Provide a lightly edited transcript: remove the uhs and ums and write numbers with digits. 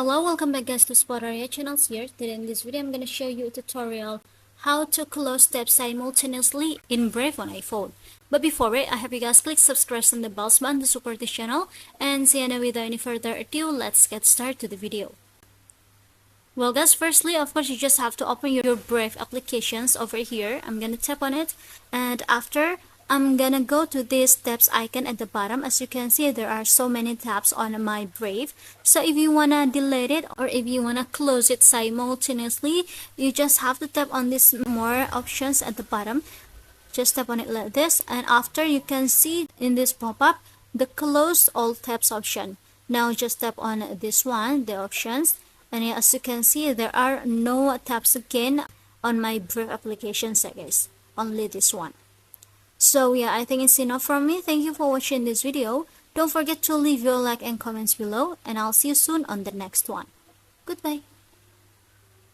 Hello, welcome back guys to Spotaria channels here. Today in this video I'm going to show you a tutorial how to close tabs simultaneously in Brave on iPhone. But before it, I have you guys click subscribe and the bell button to support the channel. And so without any further ado, let's get started to the video. Well guys, firstly of course you just have to open your Brave applications over here. I'm going to tap on it, and after I'm gonna go to this tabs icon at the bottom. As you can see, there are so many tabs on my Brave. So if you wanna delete it or if you wanna close it simultaneously, you just have to tap on this more options at the bottom. Just tap on it like this, and after you can see in this pop-up the close all tabs option. Now just tap on this one, the options, and as you can see there are no tabs again on my Brave applications, guys. Only this one. So yeah, I think it's enough from me. Thank you for watching this video. Don't forget to leave your like and comments below, and I'll see you soon on the next one. Goodbye.